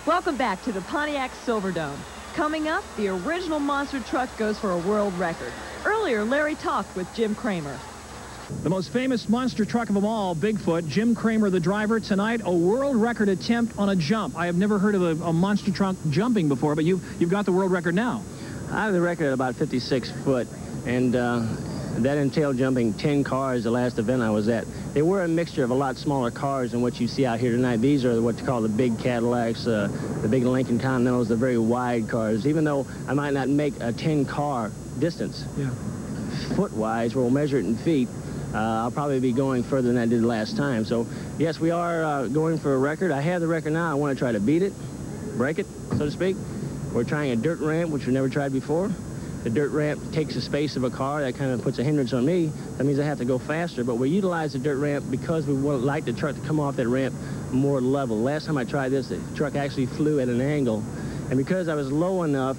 Welcome back to the Pontiac Silverdome. Coming up, the original monster truck goes for a world record. Earlier, Larry talked with Jim Kramer. The most famous monster truck of them all, Bigfoot, Jim Kramer, the driver. Tonight, a world record attempt on a jump. I have never heard of a monster truck jumping before, but you've got the world record now. I have the record at about 56 foot, and that entailed jumping 10 cars the last event I was at. They were a mixture of a lot smaller cars than what you see out here tonight. These are what you call the big Cadillacs, the big Lincoln Continentals, the very wide cars. Even though I might not make a 10-car distance, foot-wise, we'll measure it in feet, I'll probably be going further than I did last time. So, yes, we are going for a record. I have the record now. I want to try to beat it, break it, so to speak. We're trying a dirt ramp, which we've never tried before. The dirt ramp takes the space of a car. That kind of puts a hindrance on me. That means I have to go faster. But we utilize the dirt ramp because we would like the truck to come off that ramp more level. Last time I tried this, the truck actually flew at an angle. And because I was low enough,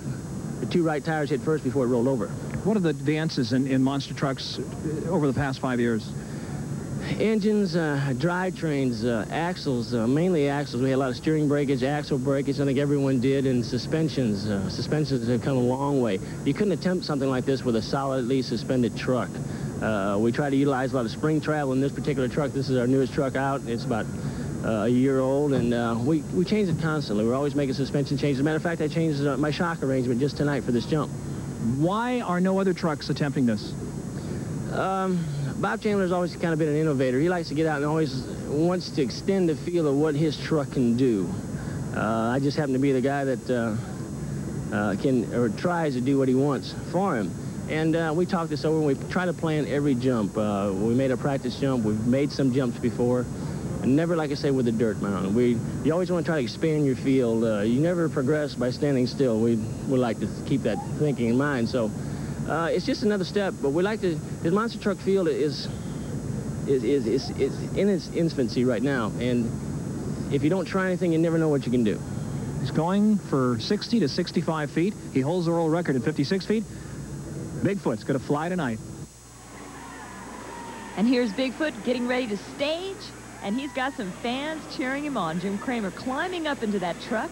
the two right tires hit first before it rolled over. What are the advances in monster trucks over the past 5 years? Engines, drivetrains, axles, mainly axles. We had a lot of steering breakage, axle breakage, I think everyone did, and suspensions. Suspensions have come a long way. You couldn't attempt something like this with a solidly suspended truck. We try to utilize a lot of spring travel in this particular truck. This is our newest truck out. It's about a year old, and we change it constantly. We're always making suspension changes. As a matter of fact, I changed my shock arrangement just tonight for this jump. Why are no other trucks attempting this? Bob Chandler's always kind of been an innovator. He likes to get out and always wants to extend the feel of what his truck can do. I just happen to be the guy that tries to do what he wants for him. And we talked this over, and we try to plan every jump. We made a practice jump. We've made some jumps before. And never, like I say, with the dirt mound. You always want to try to expand your field. You never progress by standing still. We like to keep that thinking in mind. So it's just another step. But we like to. The monster truck field is in its infancy right now. And if you don't try anything, you never know what you can do. He's going for 60 to 65 feet. He holds the world record at 56 feet. Bigfoot's going to fly tonight. And here's Bigfoot getting ready to stage. And he's got some fans cheering him on. Jim Kramer climbing up into that truck.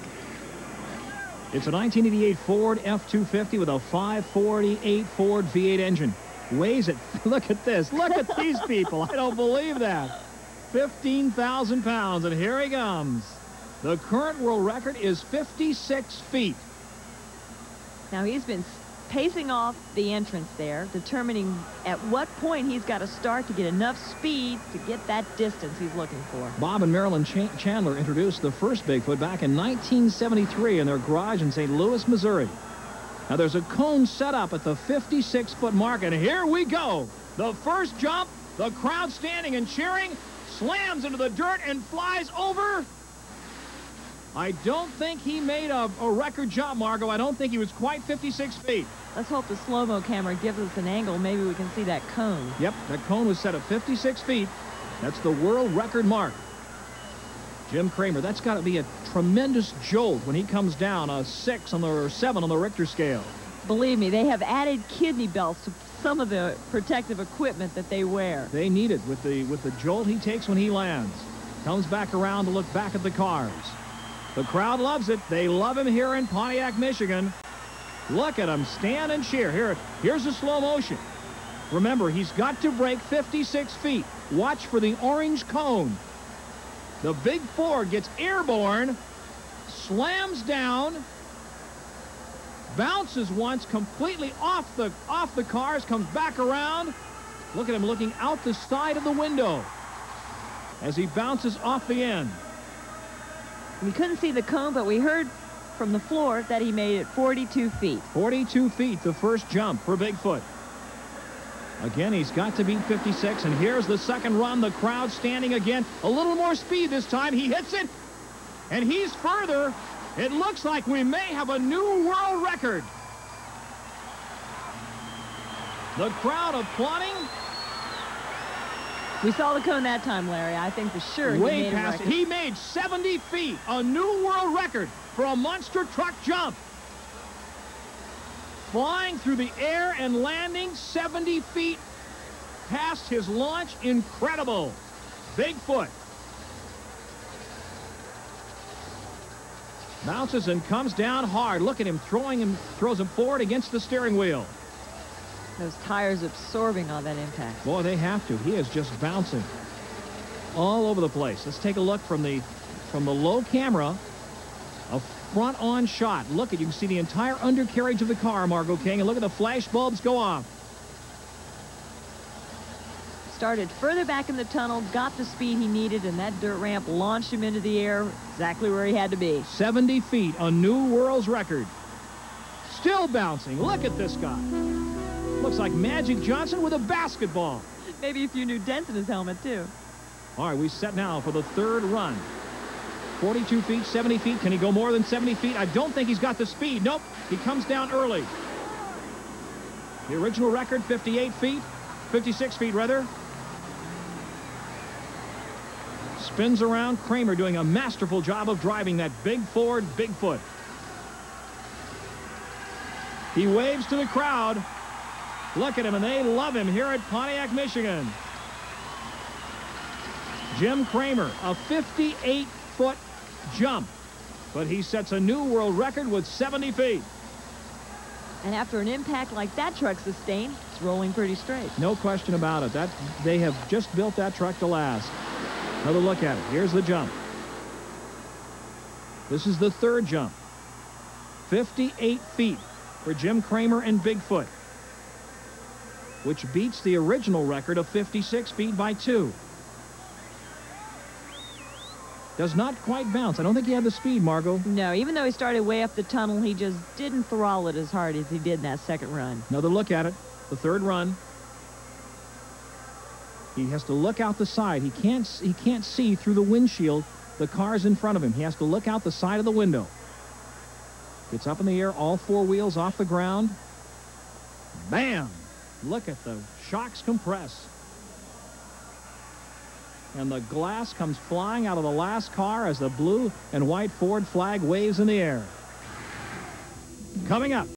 It's a 1988 Ford F-250 with a 548 Ford V8 engine. Weighs it. Look at this. Look at these people. I don't believe that. 15,000 pounds, and here he comes. The current world record is 56 feet. Now, he's been pacing off the entrance there, determining at what point he's got to start to get enough speed to get that distance he's looking for. Bob and Marilyn Chandler introduced the first Bigfoot back in 1973 in their garage in St. Louis, Missouri. Now there's a cone set up at the 56-foot mark, and here we go. The first jump, the crowd standing and cheering, slams into the dirt and flies over. I don't think he made a record jump, Margot. I don't think he was quite 56 feet. Let's hope the slow-mo camera gives us an angle. Maybe we can see that cone. Yep, that cone was set at 56 feet. That's the world record mark. Jim Kramer, that's got to be a tremendous jolt when he comes down a 6 or 7 on the Richter scale. Believe me, they have added kidney belts to some of the protective equipment that they wear. They need it with the jolt he takes when he lands. Comes back around to look back at the cars. The crowd loves it. They love him here in Pontiac, Michigan. Look at him stand and cheer. Here's the slow motion. Remember, he's got to break 56 feet. Watch for the orange cone. The big Ford gets airborne, slams down, bounces once completely off the cars, comes back around. Look at him looking out the side of the window as he bounces off the end. We couldn't see the cone, but we heard from the floor that he made it 42 feet. 42 feet, the first jump for Bigfoot. Again, he's got to beat 56, and here's the second run. The crowd standing again. A little more speed this time. He hits it, and he's further. It looks like we may have a new world record. The crowd applauding. We saw the cone that time, Larry. I think for sure way past it. He made 70 feet, a new world record for a monster truck jump. Flying through the air and landing 70 feet past his launch. Incredible. Bigfoot. Bounces and comes down hard. Look at him throws him forward against the steering wheel. Those tires absorbing all that impact. Boy, they have to. He is just bouncing all over the place. Let's take a look from the low camera. A front-on shot. Look at, you can see the entire undercarriage of the car, Margot King, and look at the flash bulbs go off. Started further back in the tunnel, got the speed he needed, and that dirt ramp launched him into the air exactly where he had to be. 70 feet, a new world's record. Still bouncing. Look at this guy. Looks like Magic Johnson with a basketball. Maybe a few new dents in his helmet, too. All right, we set now for the third run. 42 feet, 70 feet. Can he go more than 70 feet? I don't think he's got the speed. Nope, he comes down early. The original record, 58 feet, 56 feet rather. Spins around. Kramer doing a masterful job of driving that big Ford Bigfoot. He waves to the crowd. Look at him, and they love him here at Pontiac, Michigan. Jim Kramer, a 58-foot jump, but he sets a new world record with 70 feet. And after an impact like that truck sustained, it's rolling pretty straight. No question about it. They have just built that truck to last. Another look at it. Here's the jump. This is the third jump. 58 feet for Jim Kramer and Bigfoot, which beats the original record of 56 feet by 2. Does not quite bounce. I don't think he had the speed, Margot. No, even though he started way up the tunnel, he just didn't throttle it as hard as he did in that second run. Another look at it. The third run. He has to look out the side. He can't see through the windshield the cars in front of him. He has to look out the side of the window. Gets up in the air, all four wheels off the ground. Bam! Look at the shocks compress. And the glass comes flying out of the last car as the blue and white Ford flag waves in the air. Coming up.